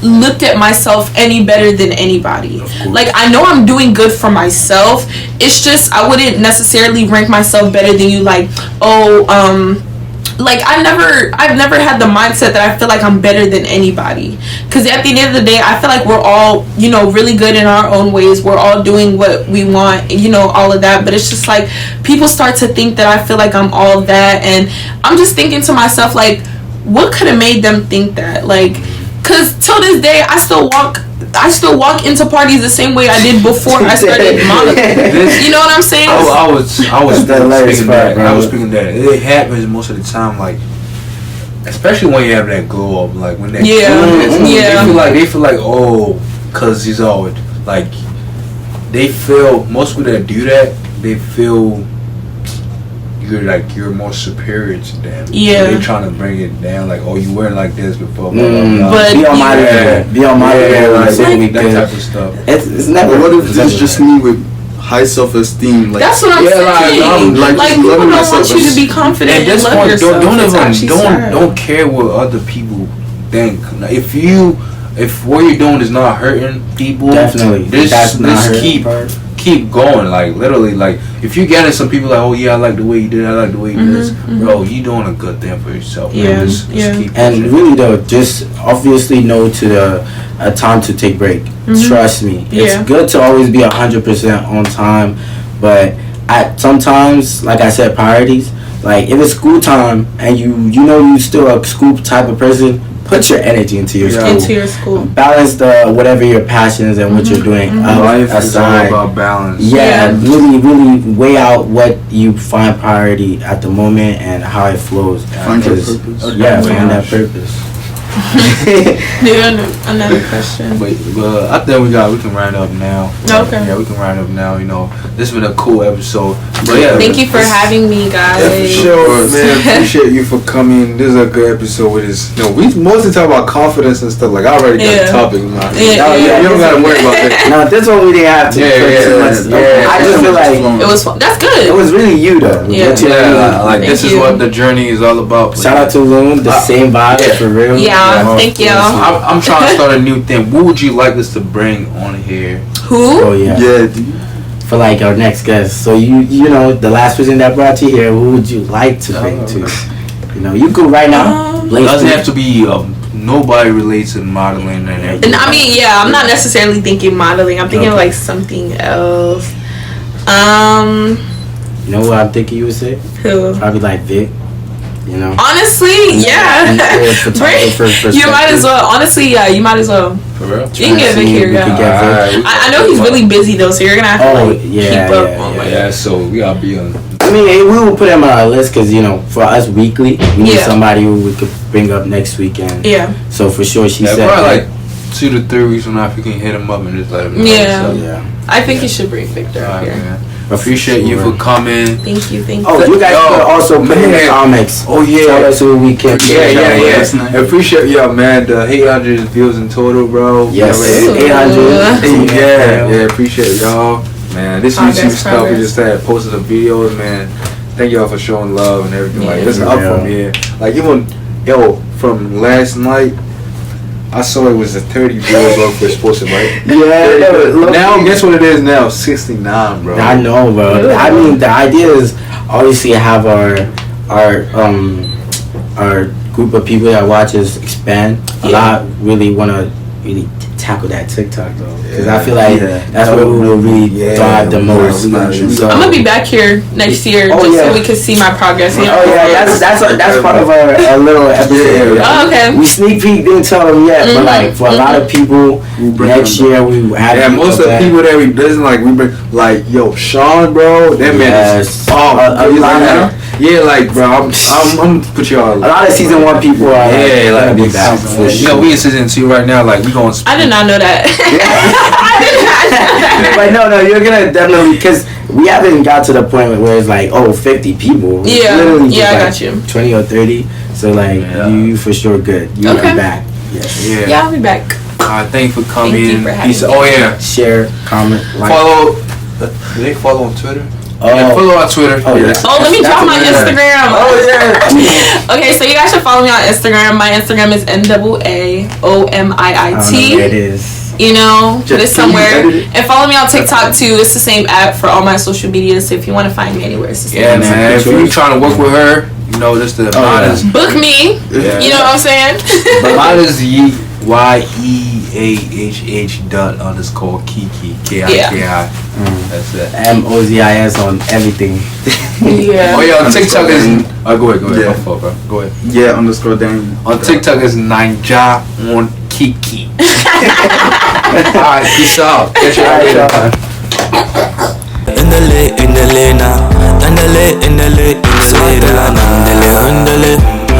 looked at myself any better than anybody. Like, I know I'm doing good for myself. It's just I wouldn't necessarily rank myself better than you. Like, like I've never had the mindset that I feel like I'm better than anybody, because at the end of the day I feel like we're all, you know, really good in our own ways. We're all doing what we want, you know, all of that. But it's just like people start to think that I feel like I'm all that, and I'm just thinking to myself like, what could have made them think that? Like, because till this day I still walk into parties the same way I did before I started modeling. You know what I'm saying? I was speaking that it happens most of the time, like especially when you have that glow up, like when that they feel like oh, cause he's always like, they feel, most people that do that, they feel you're more superior to them. Yeah. So they trying to bring it down, like, oh, you weren't like this before. Blah, blah, blah. But be on my level. Be on my level. Like that type of stuff. It's never. What if it's just me with high self-esteem? Like, that's what I'm saying. Like people don't want you to be confident and love yourself. Don't care what other people think. If what you're doing is not hurting people, definitely, keep going. Like literally, like if you getting some people like, oh yeah, I like the way you did, I like the way you did this, bro, you doing a good thing for yourself. Man. Just keep pushing. And really though, just obviously know to a time to take break. Trust me, it's good to always be 100% on time, but at sometimes, like I said, priorities. Like if it's school time and you know you still a school type of person, put your energy into your school. Into your school. Balance whatever your passions and what you're doing. Life is all about balance. Yeah, really weigh out what you find priority at the moment and how it flows. Find your purpose. Yeah, find that purpose. Another question. But I think we can round up now. Okay. Yeah, we can round up now. You know, this has been a cool episode. But yeah, thank you for having me, guys. Yeah, for sure, man. Appreciate you for coming. This is a good episode with this. You know, we mostly talk about confidence and stuff. Like I already got the topic. You don't gotta worry about that. No, this one we didn't have to. I just feel like it was fun. That's good. It was really you though. Yeah, like this is what the journey is all about. Shout out to Loon, the same vibe for real. Yeah, thank you. I'm trying to start a new thing. What would you like us to bring on here? Who? Oh yeah. For like our next guest. So you know the last person that brought you here. Who would you like to bring to? You know, you go right now. It doesn't have to be nobody relates to modeling and everything. And I mean, I'm not necessarily thinking modeling. I'm thinking like something else. You know what I'm thinking you would say? Who? Probably like Vic. You know. Honestly, yeah. You might as well. Honestly, yeah, you might as well. For real? You can get Vic here, yeah. I know he's really busy though, so you're gonna have to keep up on like. Yeah, so we gotta be on. I mean, we will put him on our list because, you know, for us weekly, we need somebody who we could bring up next weekend. Yeah. So for sure, she said probably like 2 to 3 weeks from now, if you can hit him up and just let him know. Yeah. I think you should bring Victor up here. Man. Appreciate you for coming. Thank you. Oh, you guys could also put in the comics. Oh yeah. Tell us who we can. Yeah. Appreciate man. The 800 views in total, bro. Yes. 800. Yeah. Appreciate y'all. Man, this YouTube stuff we just had posted some videos, man. Thank y'all for showing love and everything. Like this up from here. Like even from last night, I saw it was a 30 videos up for posted, right? Yeah. Now guess what it is now? 69, bro. I know, bro. I mean, the idea is obviously have our group of people that watch us expand. A lot really want to really tackle that TikTok though, because I feel like that's where we will really thrive the most. So, I'm gonna be back here next year so we can see my progress. That's part of our little episode. Oh, okay. We sneak peek, didn't tell them yet, but like for a lot of people, next year we have. Yeah, most of the people that we listen, like we bring, like Sean, bro, that man is like bro, I'm gonna put y'all. A lot of season 1 people are like be back for sure. We in season 2 right now. Like we going. I did not know that. But no, you're gonna definitely, because we haven't got to the point where it's like 50 people. Yeah, literally I got you. 20 or 30. So like you for sure good. You'll be back. Yes. Yeah, I'll be back. Thank you for coming. Thank you for having me. Share, comment, like. Follow. Do they follow on Twitter? Follow on Twitter. Let me drop my Instagram. Okay, so you guys should follow me on Instagram. My Instagram is NAAOMIIT. It is. You know, put it somewhere. And follow me on TikTok too. It's the same app for all my social media. So if you want to find me anywhere, it's the same. Yeah, man. If you're trying to work with her, you know, just the book me. Yeah. You know what I'm saying? But mine is YEAHH._Kiki KIKI. That's it. MOZIS on everything. Yeah. Oh yeah, on TikTok is. Go ahead. Yeah. Go ahead. Yeah, _Daniel. On TikTok is Ninja on Kiki. Alright, peace out. Catch you later. In the lane now. In the lane,